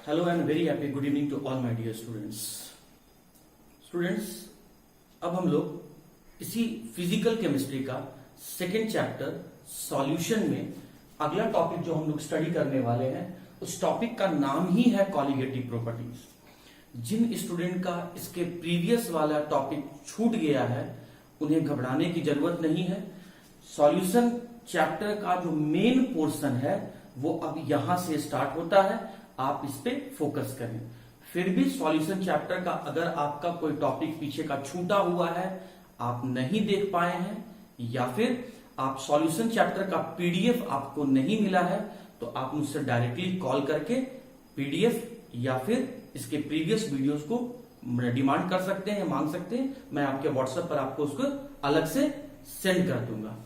Hello and very happy good evening to all my dear students. Students, अब हम लोग इसी फिजिकल केमिस्ट्री का सेकेंड चैप्टर सॉल्यूशन में अगला टॉपिक जो हम लोग स्टडी करने वाले हैं उस टॉपिक का नाम ही है कॉलिगेटिव प्रॉपर्टीज। जिन स्टूडेंट का इसके प्रीवियस वाला टॉपिक छूट गया है उन्हें घबराने की जरूरत नहीं है। सॉल्यूशन चैप्टर का जो मेन पोर्शन है वो अब यहां से स्टार्ट होता है, आप इस पे फोकस करें। फिर भी सॉल्यूशन चैप्टर का अगर आपका कोई टॉपिक पीछे का छूटा हुआ है, आप नहीं देख पाए हैं या फिर आप सॉल्यूशन चैप्टर का पीडीएफ आपको नहीं मिला है, तो आप मुझसे डायरेक्टली कॉल करके पीडीएफ या फिर इसके प्रीवियस वीडियोस को डिमांड कर सकते हैं, मांग सकते हैं। मैं आपके व्हाट्सएप पर आपको उसको अलग से सेंड कर दूंगा।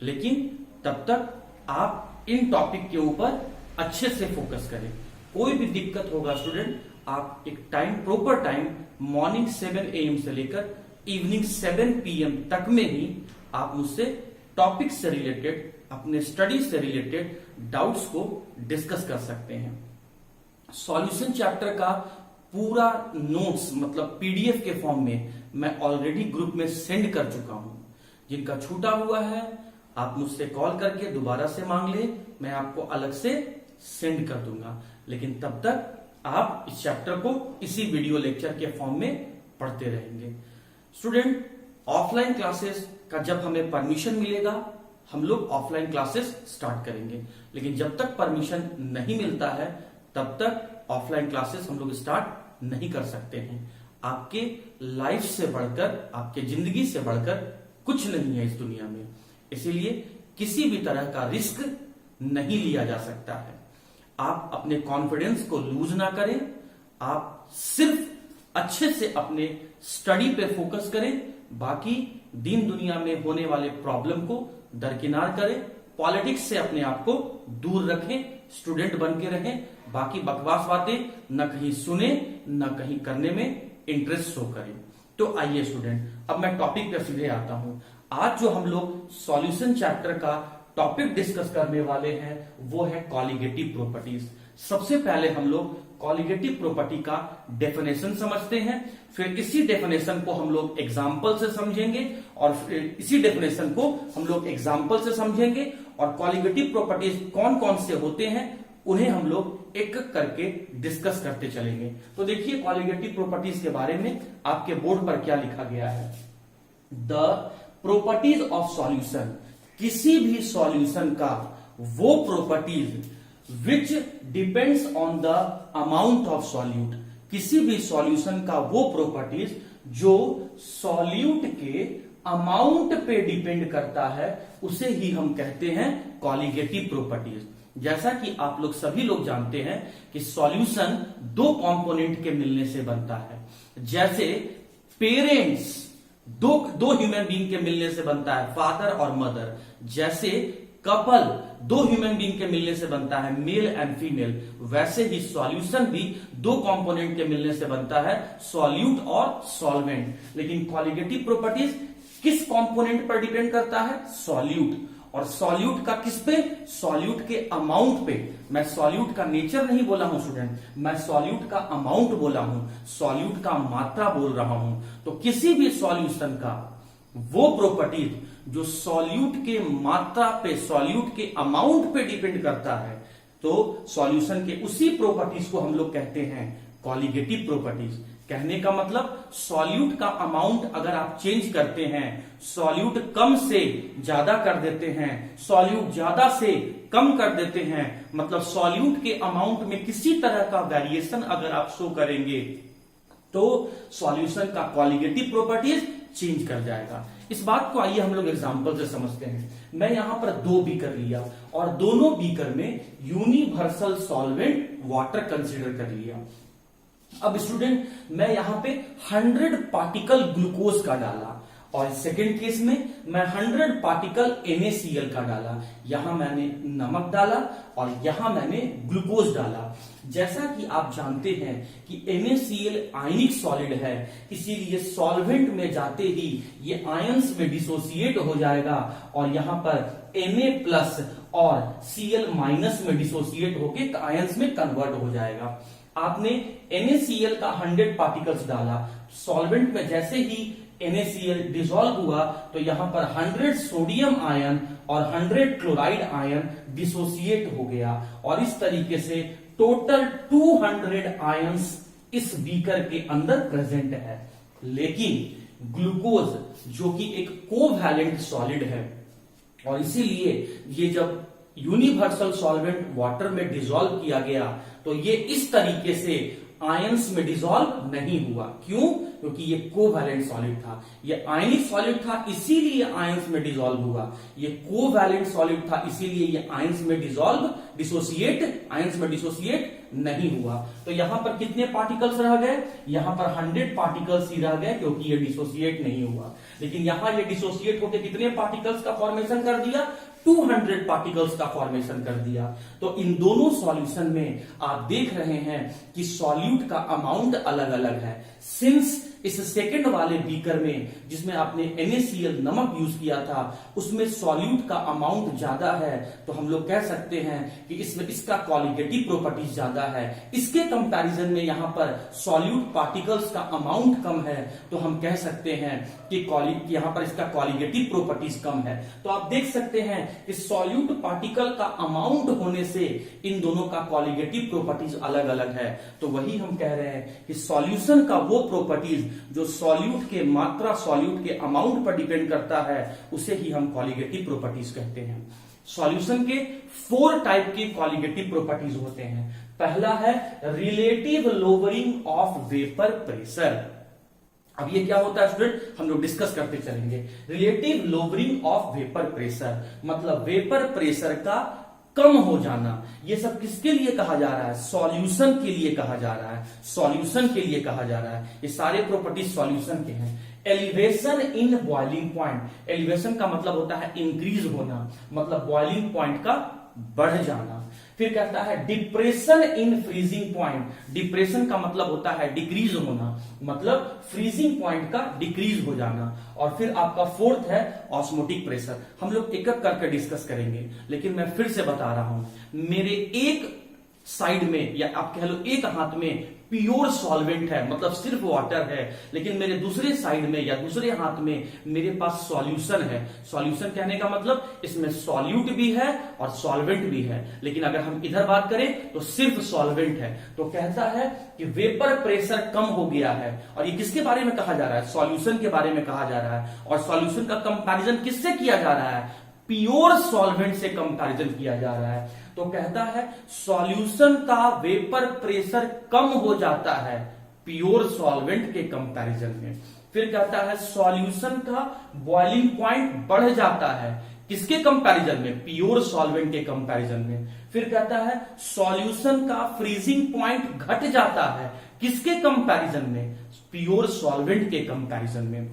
लेकिन तब तक आप इन टॉपिक के ऊपर अच्छे से फोकस करें। कोई भी दिक्कत होगा स्टूडेंट, आप एक time proper time morning 7 AM से लेकर इवनिंग 7 PM तक में ही आप मुझसे टॉपिक से रिलेटेड, अपने स्टडी से रिलेटेड डाउट्स को डिस्कस कर सकते हैं। सॉल्यूशन चैप्टर का पूरा नोट्स मतलब पीडीएफ के फॉर्म में मैं ऑलरेडी ग्रुप में सेंड कर चुका हूं। जिनका छूटा हुआ है आप मुझसे कॉल करके दोबारा से मांग ले, मैं आपको अलग से सेंड कर दूंगा। लेकिन तब तक आप इस चैप्टर को इसी वीडियो लेक्चर के फॉर्म में पढ़ते रहेंगे। स्टूडेंट, ऑफलाइन क्लासेस का जब हमें परमिशन मिलेगा हम लोग ऑफलाइन क्लासेस स्टार्ट करेंगे, लेकिन जब तक परमिशन नहीं मिलता है तब तक ऑफलाइन क्लासेस हम लोग स्टार्ट नहीं कर सकते हैं। आपके लाइफ से बढ़कर, आपके जिंदगी से बढ़कर कुछ नहीं है इस दुनिया में, इसीलिए किसी भी तरह का रिस्क नहीं लिया जा सकता है। आप अपने कॉन्फिडेंस को लूज ना करें, आप सिर्फ अच्छे से अपने स्टडी पे फोकस करें। बाकी दिन दुनिया में होने वाले प्रॉब्लम को दरकिनार करें, पॉलिटिक्स से अपने आप को दूर रखें, स्टूडेंट बन के रहें। बाकी बकवास बातें न कहीं सुने न कहीं करने में इंटरेस्ट शो करें। तो आइए स्टूडेंट, अब मैं टॉपिक पे सीधे आता हूं। आज जो हम लोग सॉल्यूशन चैप्टर का टॉपिक डिस्कस करने वाले हैं वो है कॉलिगेटिव प्रॉपर्टीज। सबसे पहले हम लोग कॉलिगेटिव प्रॉपर्टी का डेफिनेशन समझते हैं, फिर इसी डेफिनेशन को हम लोग एग्जांपल से समझेंगे और फिर इसी डेफिनेशन को हम लोग एग्जांपल से समझेंगे और कॉलिगेटिव प्रॉपर्टीज कौन कौन से होते हैं उन्हें हम लोग एक करके डिस्कस करते चलेंगे। तो देखिए कॉलिगेटिव प्रॉपर्टीज के बारे में आपके बोर्ड पर क्या लिखा गया है। द प्रॉपर्टीज ऑफ सॉल्यूशन, किसी भी सॉल्यूशन का वो properties which depends on the amount of solute, किसी भी सॉल्यूशन का वो प्रॉपर्टीज जो सॉल्यूट के अमाउंट पे डिपेंड करता है उसे ही हम कहते हैं कॉलिगेटिव प्रॉपर्टीज। जैसा कि आप लोग सभी लोग जानते हैं कि सॉल्यूशन दो कंपोनेंट के मिलने से बनता है। जैसे पेरेंट्स दो ह्यूमन बीइंग के मिलने से बनता है, फादर और मदर। जैसे कपल दो ह्यूमन बीइंग के मिलने से बनता है, मेल एंड फीमेल। वैसे ही सॉल्यूशन भी दो कंपोनेंट के मिलने से बनता है, सॉल्यूट और सॉल्वेंट। लेकिन कॉलिगेटिव प्रॉपर्टीज किस कंपोनेंट पर डिपेंड करता है? सॉल्यूट। और सॉल्यूट का किस पे? सॉल्यूट के अमाउंट पे। मैं सॉल्यूट का नेचर नहीं बोला हूं स्टूडेंट, मैं सॉल्यूट का अमाउंट बोला हूं, सॉल्यूट का मात्रा बोल रहा हूं। तो किसी भी सॉल्यूशन का वो प्रॉपर्टीज जो सॉल्यूट के मात्रा पे, सॉल्यूट के अमाउंट पे डिपेंड करता है, तो सॉल्यूशन के उसी प्रॉपर्टीज को हम लोग कहते हैं कॉलिगेटिव प्रॉपर्टीज। कहने का मतलब सॉल्यूट का अमाउंट अगर आप चेंज करते हैं, सॉल्यूट कम से ज्यादा कर देते हैं, सॉल्यूट ज्यादा से कम कर देते हैं, मतलब सॉल्यूट के अमाउंट में किसी तरह का वेरिएशन अगर आप शो करेंगे तो सॉल्यूशन का कॉलिगेटिव प्रॉपर्टीज चेंज कर जाएगा। इस बात को आइए हम लोग एग्जांपल से समझते हैं। मैं यहां पर 2 बीकर लिया और दोनों बीकर में यूनिवर्सल सॉल्वेंट वाटर कंसीडर कर लिया। अब स्टूडेंट मैं यहां पे 100 पार्टिकल ग्लूकोज का डाला और सेकेंड केस में मैं 100 पार्टिकल NaCl का डाला। यहां मैंने नमक डाला और यहां मैंने ग्लूकोज डाला। जैसा कि आप जानते हैं कि NaCl आयनिक सॉलिड है, इसीलिए सॉल्वेंट में जाते ही ये आयंस में डिसोसिएट हो जाएगा और यहां पर Na+ और Cl- में डिसोसिएट होकर आयंस में कन्वर्ट हो जाएगा। आपने NaCl का 100 पार्टिकल्स डाला, सॉल्वेंट में जैसे ही NaCl डिसॉल्व हुआ तो यहां पर 100 सोडियम आयन और 100 क्लोराइड आयन डिसोसिएट हो गया और इस तरीके से टोटल 200 आयंस इस बीकर के अंदर प्रेजेंट है। लेकिन ग्लूकोज जो कि एक कोवैलेंट सॉलिड है और इसीलिए ये जब यूनिवर्सल सॉल्वेंट वाटर में डिसॉल्व किया गया तो ये इस तरीके से आयंस में डिसॉल्व नहीं हुआ। क्यों? क्योंकि ये कोवैलेंट सॉलिड था, ये आयनिक सॉलिड था, इसीलिए आयंस में डिसॉल्व हुआ। ये कोवैलेंट सॉलिड था, इसीलिए ये आयंस में आयंस में डिसोसिएट नहीं हुआ। तो यहां पर कितने पार्टिकल्स रह गए? यहां पर 100 पार्टिकल्स ही रह गए क्योंकि ये डिसोसिएट नहीं हुआ। लेकिन यहां ये डिसोसिएट होकर कितने पार्टिकल्स का फॉर्मेशन कर दिया? 200 पार्टिकल्स का फॉर्मेशन कर दिया। तो इन दोनों सॉल्यूशन में आप देख रहे हैं कि सॉल्यूट का अमाउंट अलग अलग है। सिंस इस सेकंड वाले बीकर में जिसमें आपने NaCl नमक यूज किया था उसमें सॉल्यूट का अमाउंट ज्यादा है, तो हम लोग कह सकते हैं कि इसमें इसका कॉलिगेटिव प्रॉपर्टीज ज्यादा है। इसके कंपैरिजन में यहां पर सॉल्यूट पार्टिकल्स का अमाउंट कम है, तो हम कह सकते हैं कि यहां पर इसका कॉलिगेटिव प्रॉपर्टीज कम है। तो आप देख सकते हैं कि सॉल्यूट पार्टिकल का अमाउंट होने से इन दोनों का कॉलिगेटिव प्रॉपर्टीज अलग अलग है। तो वही हम कह रहे हैं कि सॉल्यूशन का वो प्रॉपर्टीज जो सॉल्यूट के मात्रा, सॉल्यूट के अमाउंट पर डिपेंड करता है, उसे ही हम कॉलिगेटिव प्रॉपर्टीज कहते हैं। सॉल्यूशन के 4 टाइप के कॉलिगेटिव प्रॉपर्टीज होते हैं। पहला है relative lowering of vapour pressure. अब ये क्या होता है स्टूडेंट, हम लोग डिस्कस करते चलेंगे। Relative lowering of vapour pressure मतलब वेपर प्रेशर का कम हो जाना। ये सब किसके लिए कहा जा रहा है? सॉल्यूशन के लिए कहा जा रहा है, सॉल्यूशन के लिए कहा जा रहा है। ये सारे प्रॉपर्टीज सॉल्यूशन के हैं। Elevation in boiling point, elevation का मतलब होता है इंक्रीज होना, मतलब बॉइलिंग पॉइंट का बढ़ जाना। फिर कहता है depression in freezing point, depression का मतलब होता है डिक्रीज होना, मतलब फ्रीजिंग पॉइंट का डिक्रीज हो जाना। और फिर आपका 4th है ऑस्मोटिक प्रेशर। हम लोग एक एक करके डिस्कस करेंगे, लेकिन मैं फिर से बता रहा हूं, मेरे एक साइड में या आप कह लो एक हाथ में प्योर सॉल्वेंट है, मतलब सिर्फ वाटर है, लेकिन मेरे दूसरे साइड में या दूसरे हाथ में मेरे पास सॉल्यूशन है। सॉल्यूशन कहने का मतलब इसमें सॉल्यूट भी है और सॉल्वेंट भी है, लेकिन अगर हम इधर बात करें तो सिर्फ सॉल्वेंट है। तो कहता है कि वेपर प्रेशर कम हो गया है, और ये किसके बारे में कहा जा रहा है? सॉल्यूशन के बारे में कहा जा रहा है। और सॉल्यूशन का कंपैरिजन किससे किया जा रहा है? प्योर सॉल्वेंट से कंपैरिजन किया जा रहा है। तो कहता है सॉल्यूशन का वेपर प्रेशर कम हो जाता है प्योर सॉल्वेंट के कंपैरिजन में। फिर कहता है सॉल्यूशन का बॉइलिंग पॉइंट बढ़ जाता है, किसके कंपैरिजन में? प्योर सॉल्वेंट के कंपैरिजन में। फिर कहता है सॉल्यूशन का फ्रीजिंग पॉइंट घट जाता है, किसके कंपैरिजन में? प्योर सॉल्वेंट के कंपैरिजन में।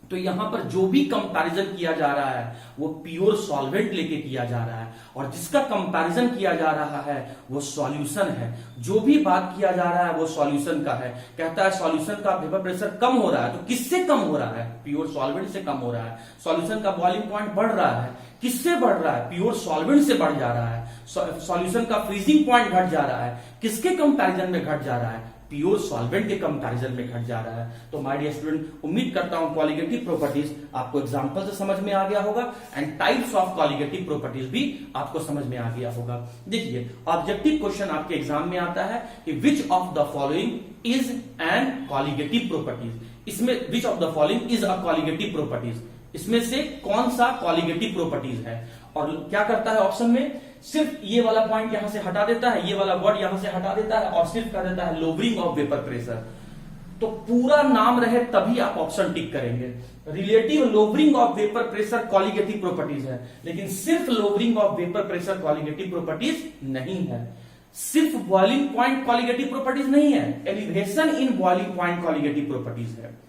तो यहां पर जो भी कंपैरिजन किया जा रहा है वो प्योर सॉल्वेंट लेके किया जा रहा है, और जिसका कंपैरिजन किया जा रहा है वो सॉल्यूशन है। जो भी बात किया जा रहा है वो सॉल्यूशन का है। कहता है सॉल्यूशन का वेपर प्रेशर कम हो रहा है, तो किससे कम हो रहा है? प्योर सॉल्वेंट से कम हो रहा है। सॉल्यूशन का बॉइलिंग पॉइंट बढ़ रहा है, किससे बढ़ रहा है? प्योर सॉल्वेंट से बढ़ जा रहा है। सॉल्यूशन का फ्रीजिंग पॉइंट घट जा रहा है, किसके कंपैरिजन में घट जा रहा है? प्योर सॉल्वेंट के कंपैरिजन में घट जा रहा है। तो माय डियर स्टूडेंट, उम्मीद करता हूं कॉलिगेटिव प्रॉपर्टीज आपको एग्जांपल से समझ में आ गया होगा, and types of colligative properties भी आपको समझ में आ गया होगा। देखिए ऑब्जेक्टिव क्वेश्चन आपके एग्जाम में आता है कि which of the following is an colligative properties. इसमें which of the following is a colligative properties, इसमें से कौन सा कॉलिगेटिव प्रॉपर्टीज है? और क्या करता है ऑप्शन में? सिर्फ ये वाला पॉइंट यहां से हटा देता है, ये वाला वर्ड यहां से हटा देता है और सिर्फ कर देता है लोअरिंग ऑफ वेपर प्रेशर। तो पूरा नाम रहे तभी आप ऑप्शन टिक करेंगे। Relative lowering of vapour pressure colligative properties है, लेकिन सिर्फ lowering of vapour pressure colligative properties नहीं है। सिर्फ बॉइलिंग पॉइंट कॉलिगेटिव प्रॉपर्टीज नहीं है, elevation in boiling point colligative properties है।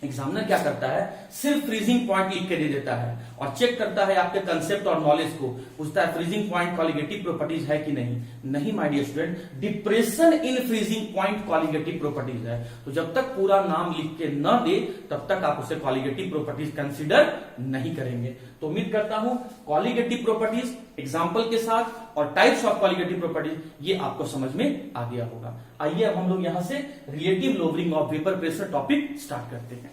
एग्जामिनर क्या करता है? सिर्फ फ्रीजिंग पॉइंट लिख के दे देता है और चेक करता है आपके कंसेप्ट और नॉलेज को, पूछता है फ्रीजिंग पॉइंट कॉलिगेटिव प्रॉपर्टीज है कि नहीं। नहीं my dear student, depression in freezing point colligative properties है। तो जब तक पूरा नाम लिख के न दे तब तक आप उसे कॉलिगेटिव प्रॉपर्टीज कंसीडर नहीं करेंगे। तो उम्मीद करता हूं कॉलिगेटिव प्रॉपर्टीज एग्जांपल के साथ और टाइप्स ऑफ कॉलिगेटिव प्रॉपर्टीज ये आपको समझ में आ गया होगा। आइए अब हम लोग यहां से relative lowering of vapour pressure topic start करते हैं।